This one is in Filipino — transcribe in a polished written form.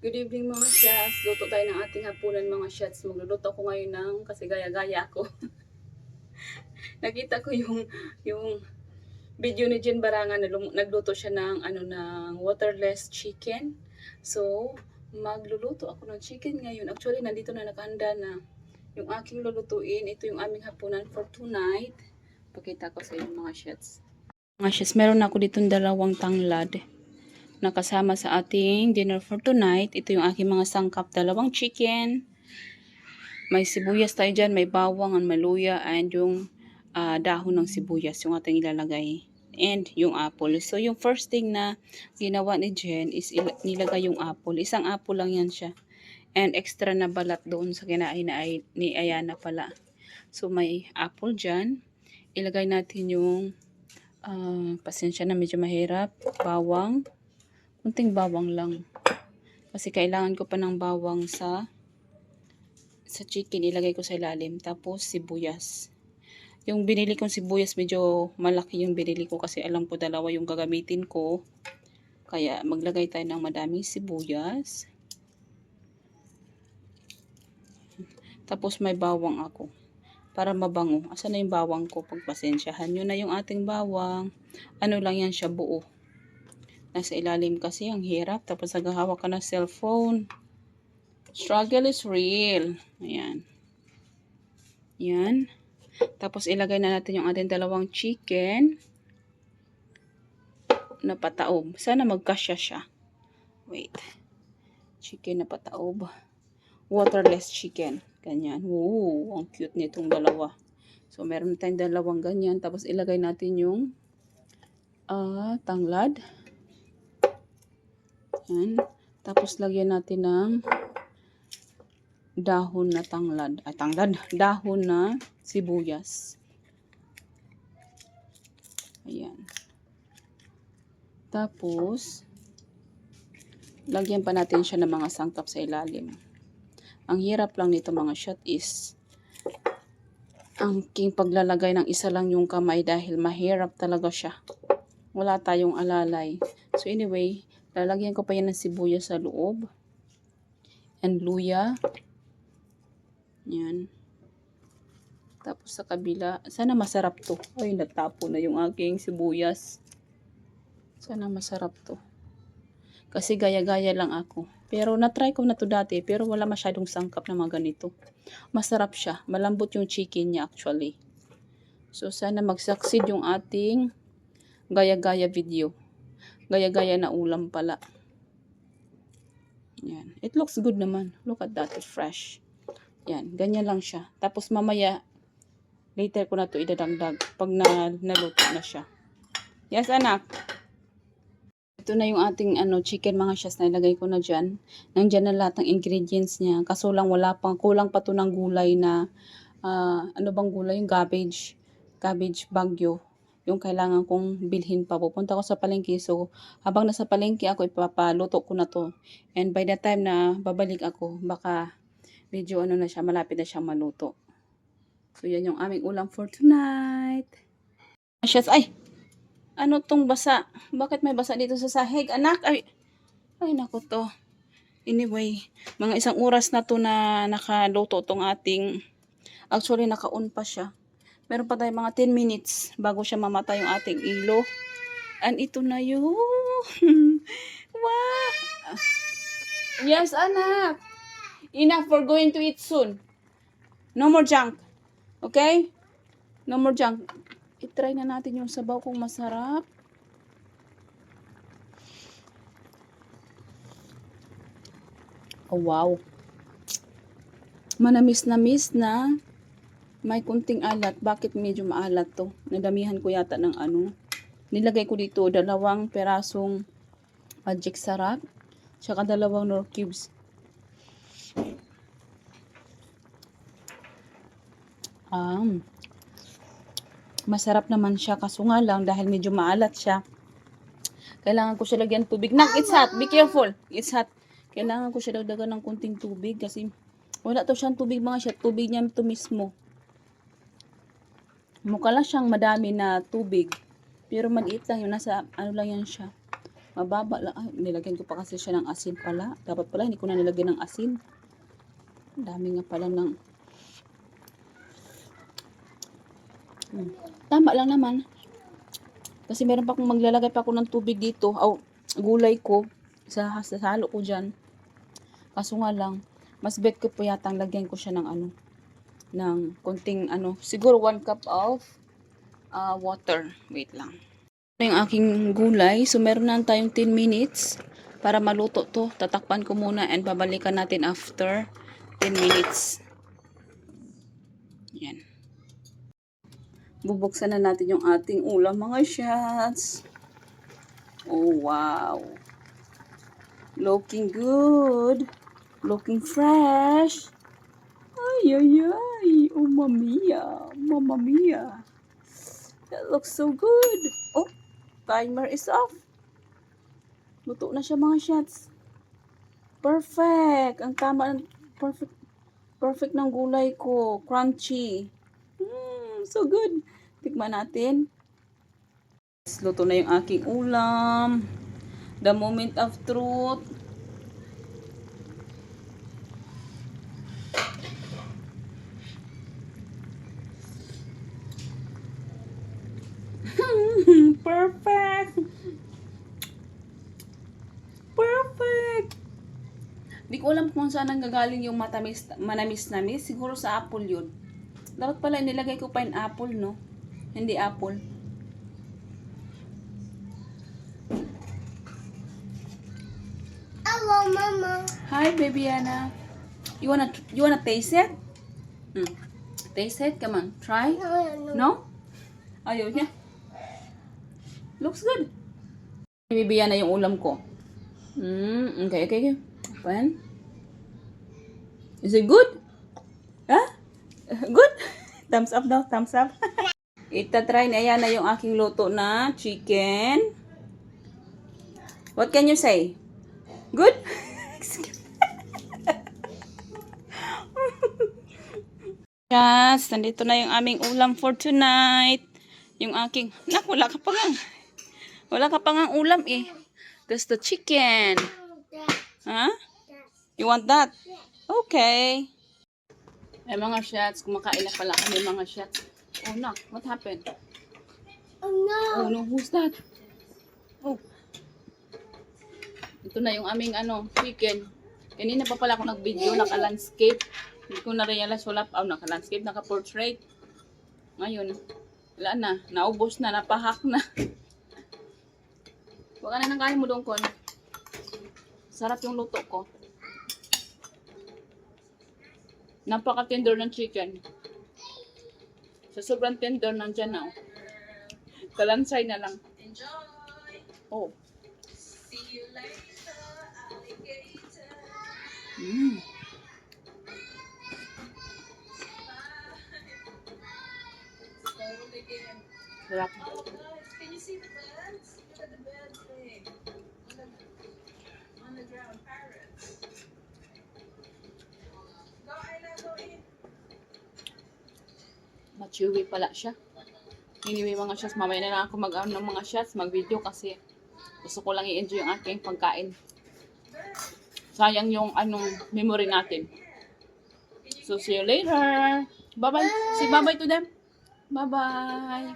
Good evening mga shots. Luto tayo ng ating hapunan mga shots. Magluluto ko ngayon ng, kasi gaya-gaya ako. Nakita ko yung video ni Jen Barangan na nagluto siya ng ng waterless chicken. So, magluluto ako ng chicken ngayon. Actually, nandito na nakahanda na yung aking lulutuin. Ito yung aming hapunan for tonight. Pakita ko sa inyo mga shots. Mga shots, meron ako ditong dalawang tanglad nakasama sa ating dinner for tonight. Ito yung aking mga sangkap. Dalawang chicken. May sibuyas tayo dyan. May bawang, may luya, and yung dahon ng sibuyas yung ating ilalagay. And yung apple. So, yung first thing na ginawa ni Jen is nilagay yung apple. Isang apple lang yan siya. And extra na balat doon sa kinain na ni Ayana pala. So, may apple dyan. Ilagay natin yung pasensya na medyo mahirap. Bawang. Kunting bawang lang. Kasi kailangan ko pa ng bawang sa chicken. Ilagay ko sa ilalim. Tapos sibuyas. Yung binili kong sibuyas, medyo malaki yung binili ko kasi alam ko dalawa yung gagamitin ko. Kaya maglagay tayo ng madaming sibuyas. Tapos may bawang ako. Para mabango. Asan na yung bawang ko? Pagpasensyahan nyo na yung ating bawang. Ano lang yan siya, buo. Nasa ilalim kasi, ang hirap. Tapos naghahawak ka ng cellphone. Struggle is real. Ayan. Yan. Tapos ilagay na natin yung ating dalawang chicken. Na pataob. Sana magkasya siya. Wait. Chicken na pataob. Waterless chicken. Ganyan. Wow, ang cute nitong dalawa. So, meron tayong dalawang ganyan. Tapos ilagay natin yung tanglad. Yan. Tapos lagyan natin ng dahon na tanglad. Dahon na sibuyas. Ayan. Tapos, lagyan pa natin siya ng mga sangkap sa ilalim. Ang hirap lang nito mga shot is, ang king paglalagay ng isa lang yung kamay dahil mahirap talaga siya. Wala tayong alalay. So anyway, lalagyan ko pa yan ng sibuyas sa loob. And luya. Yan. Tapos sa kabila, sana masarap to. Ay, nagtapo na yung aking sibuyas. Sana masarap to. Kasi gaya-gaya lang ako. Pero na-try ko na to dati, pero wala masyadong sangkap na mga ganito. Masarap siya. Malambot yung chicken niya actually. So sana mag-succeed yung ating gaya-gaya video. Gaya-gaya na ulam pala. Yan. It looks good naman. Look at that. It's fresh. Yan. Ganyan lang siya. Tapos mamaya, later ko na to idadagdag pag naluto na siya. Yes, anak. Ito na yung ating chicken mga syas na ilagay ko na dyan. Nandyan na lahat ng ingredients niya. Kaso lang kulang pa to ng gulay na, ano bang gulay? Yung cabbage bagyo. Yung kailangan kong bilhin pa. Pupunta ko sa palengke. So, habang nasa palengke ako, ipapaluto ko na to. And by the time na babalik ako, baka medyo na siya, malapit na siyang maluto. So, yan yung aming ulam for tonight. Syas, ay! Ano tong basa? Bakit may basa dito sa sahig? Anak, ay naku to. Anyway, mga isang oras na to na nakaluto tong ating, actually naka-on pa siya. Meron pa tayong mga 10 minutes bago siya mamatay yung ating ilo. And ito na yun. Wow! Yes, anak. Enough, we're going to eat soon. No more junk. Okay? No more junk. I-try na natin yung sabaw kung masarap. Oh, wow. Manamis-namis na. May kunting alat. Bakit medyo maalat to? Nadamihan ko yata ng Nilagay ko dito 2 perasong magic sarap. Tsaka 2 Knorr cubes. Masarap naman siya. Kaso nga lang dahil medyo maalat siya. Kailangan ko siya lagyan tubig. Nak, it's hot. Be careful. It's hot. Kailangan ko siya dagdagan ng kunting tubig kasi wala to siyang tubig mga siya. Tubig niya ito mismo. Mukha lang siyang madami na tubig. Pero maliit lang yun. Nasa lang yan siya. Mababa lang. Ay, nilagyan ko pa kasi siya ng asin pala. Dapat pala hindi ko na nilagyan ng asin. Ang dami nga pala ng... Tama lang naman. Kasi meron pa akong maglalagay pa ako ng tubig dito. O, gulay ko. Sa halo ko dyan. Kaso nga lang, mas bet ko po yatang lagyan ko siya ng ano. Ng konting ano. Siguro 1 cup of water. Wait lang. Ito yung aking gulay. So, meron na tayong 10 minutes para maluto to. Tatakpan ko muna and babalikan natin after 10 minutes. Yan. Bubuksan na natin yung ating ulam, mga shots. Oh, wow. Looking good. Looking fresh. Ay, ay, ay. Oh, mamia. Mamma mia. That looks so good. Oh, timer is off. Luto na siya, mga shots. Perfect. Ang tama. Perfect. Perfect ng gulay ko. Crunchy. So good. Tikman natin. Luto na yung aking ulam. The moment of truth. Perfect. Perfect. Di ko alam kung saan nanggagaling yung manamis-namis. Siguro sa apple yun. Dapat pala nilagay ko pineapple, no? Hindi apple. Hello, Mama. Hi, baby Anna. You wanna taste it? Taste it? Come on, try. No? Ayaw niya. Looks good. Baby Anna yung ulam ko. Okay. Open. Is it good? Huh? Good? Thumbs up daw, thumbs up. Itatry na yan na yung aking luto na chicken. What can you say? Good? Yes, nandito na yung aming ulam for tonight. Yung aking, wala ka pa nga. Wala ka pa nga ulam eh. That's the chicken. Huh? You want that? Okay. Eh mga shots, kumakain na pala kami mga shots. Oh no, what happened? Oh no. Oh no, who's that? Oh. Ito na yung aming chicken. Kanina pa pala ako nag-video, naka-landscape. Hindi ko na-realize wala pa. Naka-landscape, naka-portrait. Ngayon, wala na. Naubos na, napahak na. Huwag ka na nang kain mo doon, Kon. Sarap yung luto ko. Napaka-tender ng chicken. Sa sobrang tender, nandyan na. Kalansay na lang. Enjoy! Oh. See you later, alligator. Sarap. Can you see the birds? Look at the birds there. On the ground, parrots. Go, Ayla, go in. Machewy pala siya. Anyway, mga shots, mamaya na lang ako ng mga shots, mag-video kasi gusto ko lang i-enjoy yung aking pagkain. Sayang yung memory natin. So, see you later. Bye-bye. Say bye-bye to them. Bye-bye.